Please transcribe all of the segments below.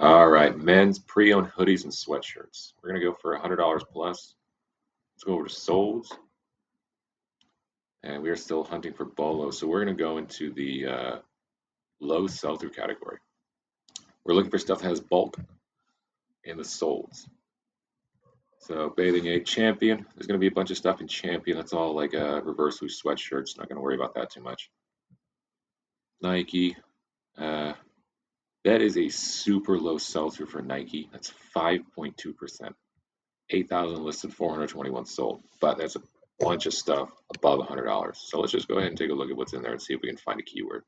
All right, men's pre-owned hoodies and sweatshirts. We're gonna go for $100 plus. Let's go over to solds, and we are still hunting for Bolo. So we're gonna go into the low sell-through category. We're looking for stuff that has bulk in the solds. So bathing ape champion. There's gonna be a bunch of stuff in champion. That's all like reverse loose sweatshirts. Not gonna worry about that too much. Nike. Uh, that is a super low sell-through for Nike. That's 5.2%. 8,000 listed, 421 sold. But that's a bunch of stuff above $100. So let's just go ahead and take a look at what's in there and see if we can find a keyword.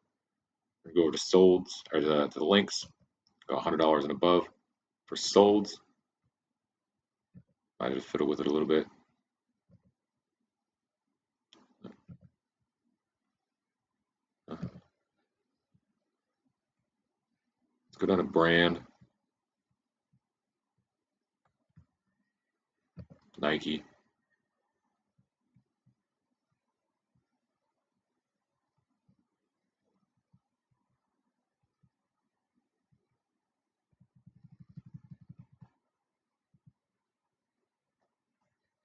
We're go over to solds, or to the links, go $100 and above. For solds, I just fiddle with it a little bit. Let's go down to brand, Nike.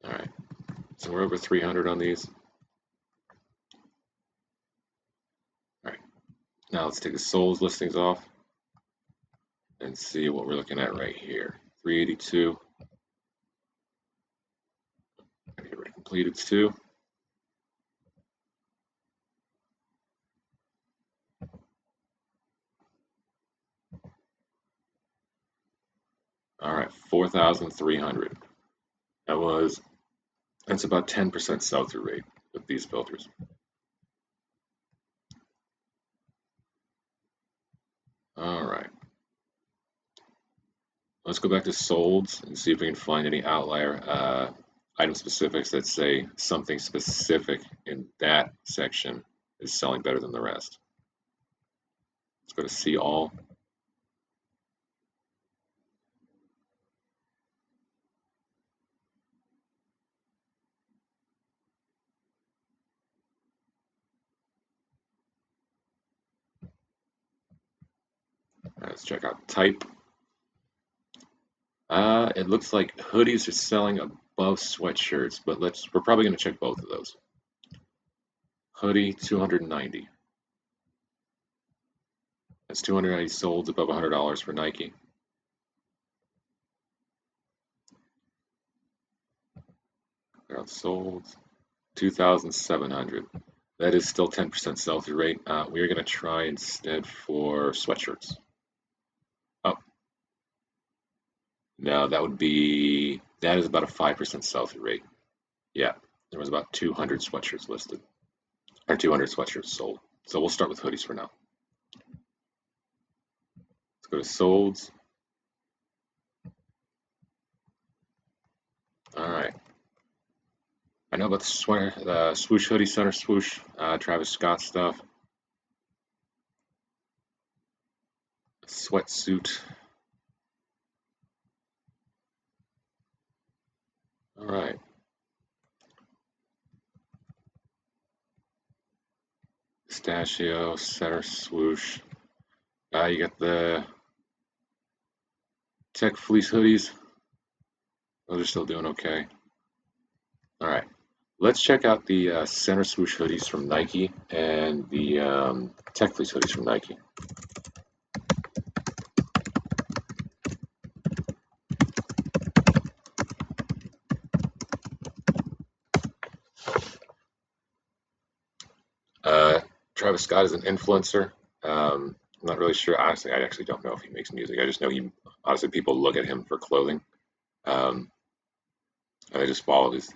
All right, so we're over 300 on these. All right, now let's take the solds listings off and see what we're looking at right here. 382. Get rid of completed too. All right, 4,300. That's about 10% sell-through rate with these filters. All right. Let's go back to solds and see if we can find any outlier item specifics that say something specific in that section is selling better than the rest. Let's go to see all. All right, let's check out type. It looks like hoodies are selling above sweatshirts, but we're probably going to check both of those. Hoodie 290. That's 290 solds above $100 for Nike. They're on solds 2,700. That is still 10% sell-through rate. We are going to try instead for sweatshirts. Oh, no, that is about a 5% sell-through rate. Yeah, there was about 200 sweatshirts listed, or 200 sweatshirts sold. So we'll start with hoodies for now. Let's go to solds. All right. I know about the sweater, the swoosh hoodie, center swoosh, Travis Scott stuff. Sweatsuit. All right. Pistachio, center swoosh. You got the tech fleece hoodies. Those are still doing okay. All right. Let's check out the center swoosh hoodies from Nike and the tech fleece hoodies from Nike. Travis Scott is an influencer. I'm not really sure. Honestly, I actually don't know if he makes music. I just know honestly, people look at him for clothing. Um, and I just follow his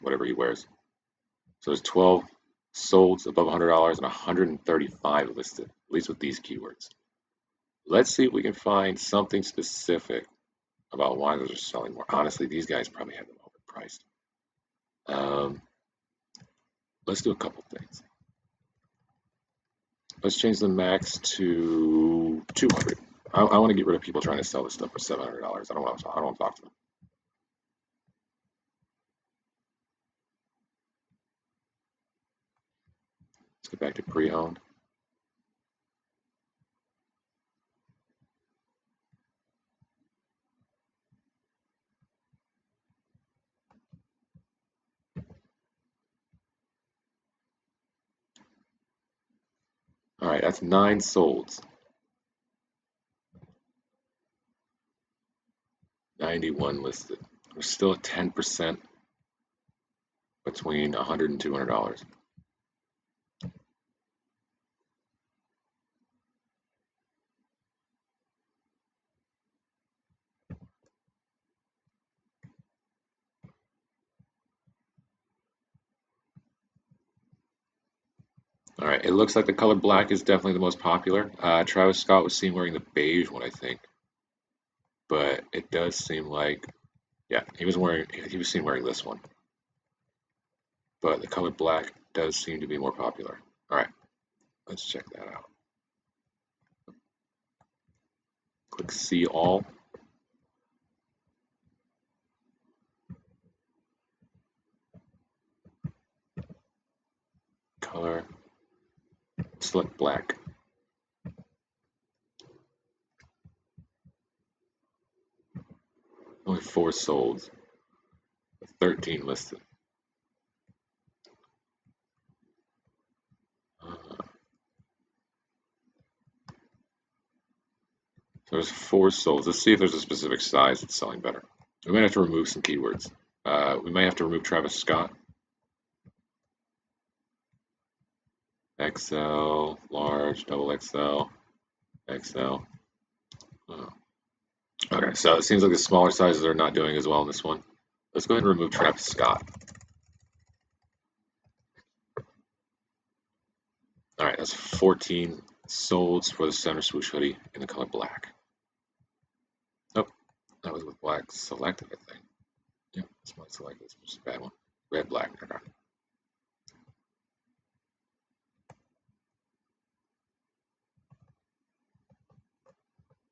whatever he wears. So there's 12 solds above $100 and 135 listed, at least with these keywords. Let's see if we can find something specific about why those are selling more. Honestly, these guys probably have them overpriced. Let's do a couple things. Let's change the max to 200. I want to get rid of people trying to sell this stuff for $700. I don't want to talk to them. Let's get back to pre-owned. All right, that's 9 solds. 91 listed. We're still at 10% between $100 and $200. All right, it looks like the color black is definitely the most popular. Travis Scott was seen wearing the beige one, I think, but it does seem like, yeah, he was seen wearing this one, but the color black does seem to be more popular. All right, let's check that out. Click see all. Color, select black. Only 4 sold, 13 listed. So there's 4 sold. Let's see if there's a specific size that's selling better. We might have to remove some keywords. We might have to remove Travis Scott. XL, large, double XL, XL. Oh. Okay, so it seems like the smaller sizes are not doing as well in this one. Let's go ahead and remove Travis Scott. All right, that's 14 solds for the center swoosh hoodie in the color black. Oh, that was with black selected, I think. Yep, this one selected. This was a bad one. Red, black. Okay.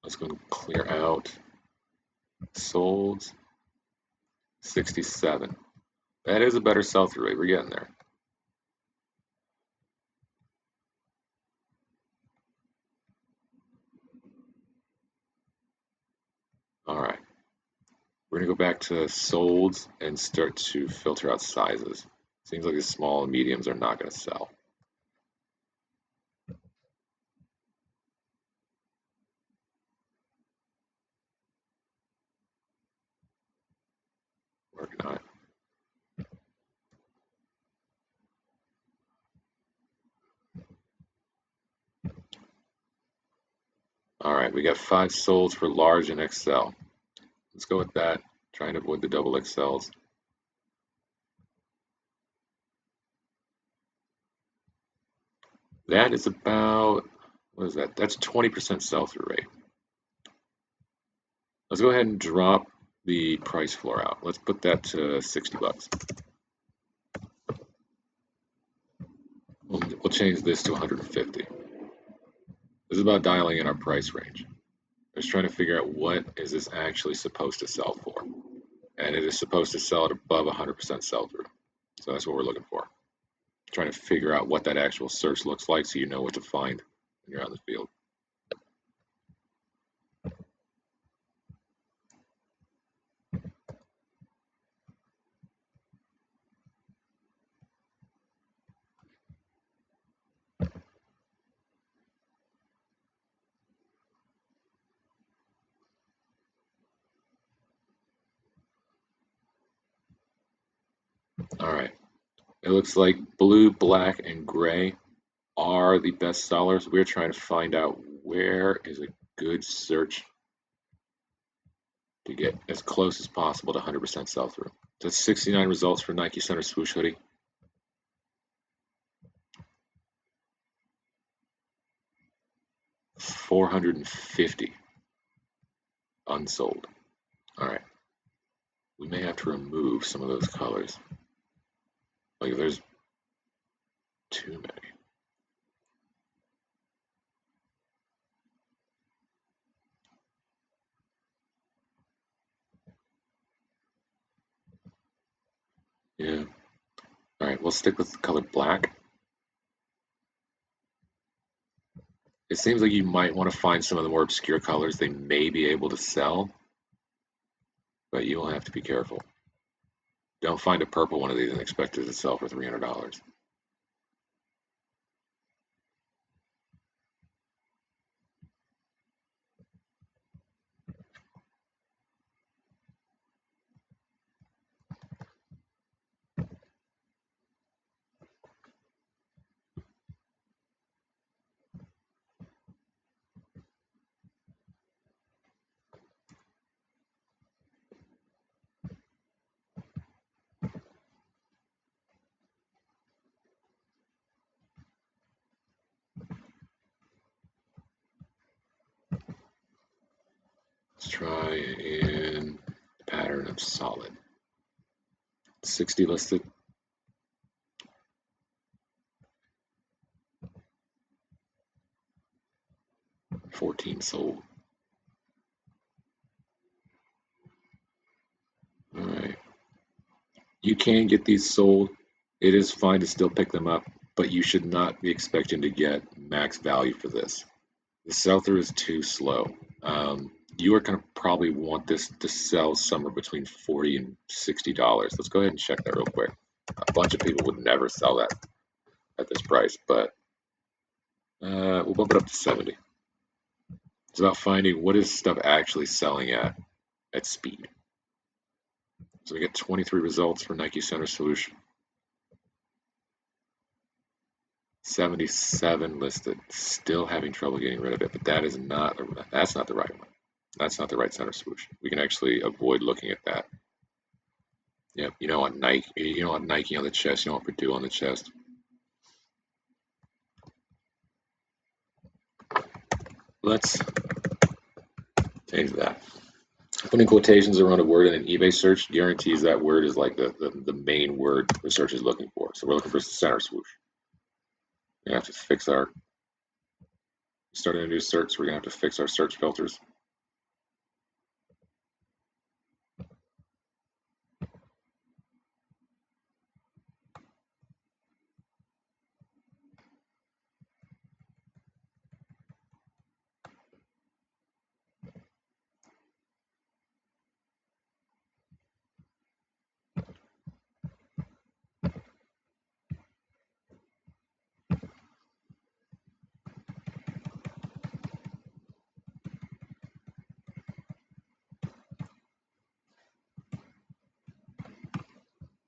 Let's go and clear out solds. 67. That is a better sell-through rate. We're getting there. All right. We're going to go back to solds and start to filter out sizes. Seems like the small and mediums are not going to sell. Working on it. All right, we got 5 solds for large and XL. Let's go with that. Trying to avoid the double XLs. That is about, what is that? That's 20% sell-through rate. Let's go ahead and drop the price floor out. Let's put that to 60 bucks. We'll change this to 150. This is about dialing in our price range. I'm just trying to figure out what is this actually supposed to sell for. And it is supposed to sell at above 100% sell-through. So that's what we're looking for. Trying to figure out what that actual search looks like so you know what to find when you're out in the field. All right. It looks like blue, black, and gray are the best sellers. We're trying to find out where is a good search to get as close as possible to 100% sell-through. That's 69 results for Nike Center Swoosh Hoodie. $450 unsold. All right. We may have to remove some of those colors. Like there's too many. Yeah. All right, we'll stick with the color black. It seems like you might want to find some of the more obscure colors they may be able to sell, but you will have to be careful. Don't find a purple one of these and expect it to sell for $300. Let's try in pattern of solid. 60 listed. 14 sold. All right. You can get these sold. It is fine to still pick them up, but you should not be expecting to get max value for this. The sell-through is too slow. You are going to probably want this to sell somewhere between $40 and $60. Let's go ahead and check that real quick. A bunch of people would never sell that at this price, but we'll bump it up to 70. It's about finding what is stuff actually selling at speed. So we get 23 results for Nike Center Solution. 77 listed. Still having trouble getting rid of it, but that's not the right one. That's not the right center solution. We can actually avoid looking at that. Yep, you don't want Nike. You don't want Nike on the chest. You don't want Purdue on the chest. Let's change that. Putting quotations around a word in an eBay search guarantees that word is like the main word the search is looking for. So we're looking for center swoosh. We're gonna have to fix our, starting a new search, we're gonna have to fix our search filters.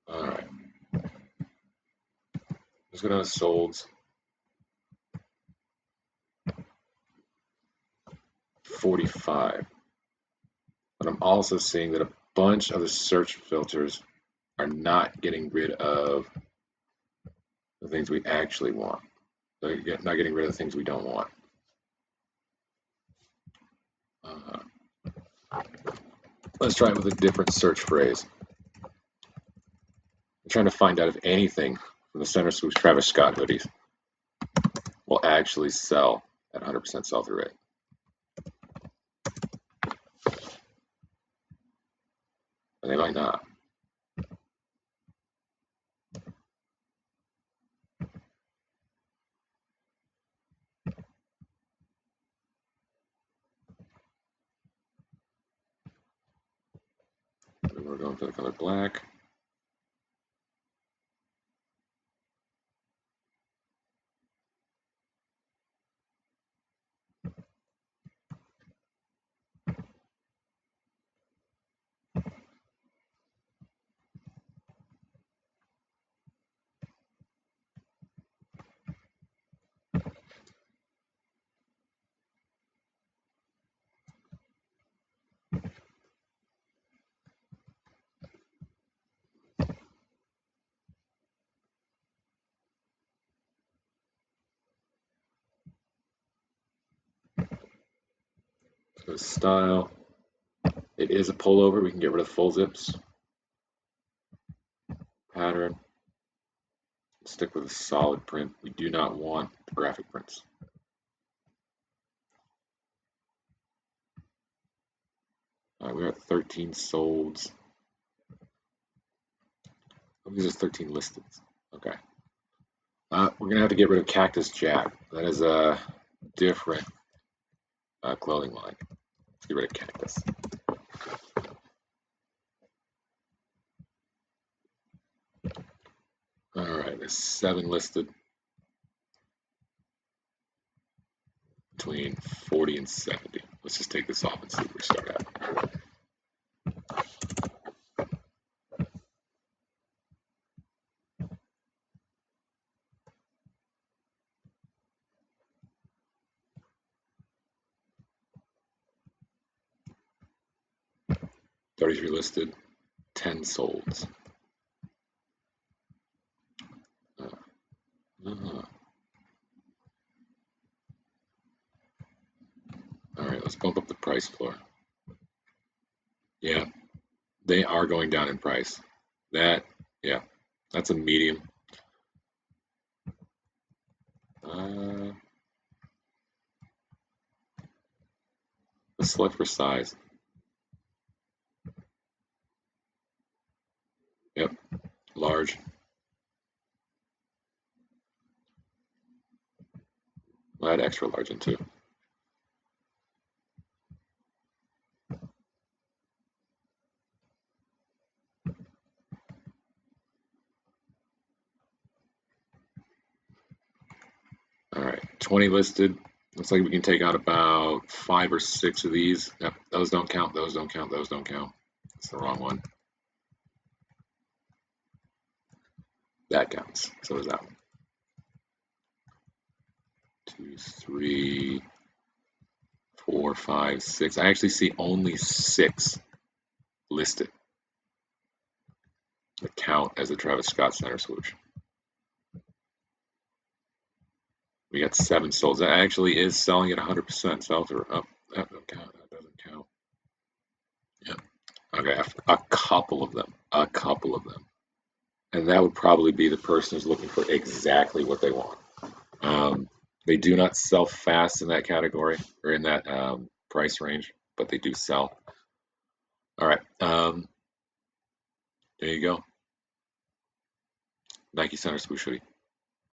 All right. Let's go down to solds. 45. But I'm also seeing that a bunch of the search filters are not getting rid of the things we actually want. They're not getting rid of the things we don't want. Let's try it with a different search phrase. I'm trying to find out if anything from the center swoosh Travis Scott hoodies will actually sell at 100% sell-through rate. And they might not. We're going for the color black. So style. It is a pullover. We can get rid of full zips. Pattern. Stick with a solid print. We do not want the graphic prints. All right, we're at 13 solds. These are 13 listeds. Okay. We're going to have to get rid of Cactus Jack. That is a different clothing line. Let's get rid of Cactus. All right, there's 7 listed. Between 40 and 70. Let's just take this off and see where we start at. $33 listed, 10 solds. All right, let's bump up the price floor. Yeah, they are going down in price. That, yeah, that's a medium. Uh, let's select for size. Yep, large. I'll add extra large in too. All right, 20 listed. Looks like we can take out about 5 or 6 of these. Yep, those don't count, those don't count, those don't count. It's the wrong one. That counts. So does that one. 2, 3, 4, 5, 6. I actually see only 6 listed that count as a Travis Scott Center swoosh. We got 7 sold. That actually is selling at 100% sell through. Oh, that doesn't count. That doesn't count. Yeah. Okay, a couple of them. A couple of them. And that would probably be the person who's looking for exactly what they want. They do not sell fast in that category or in that price range, but they do sell. All right. There you go. Nike Center swoosh hoodie.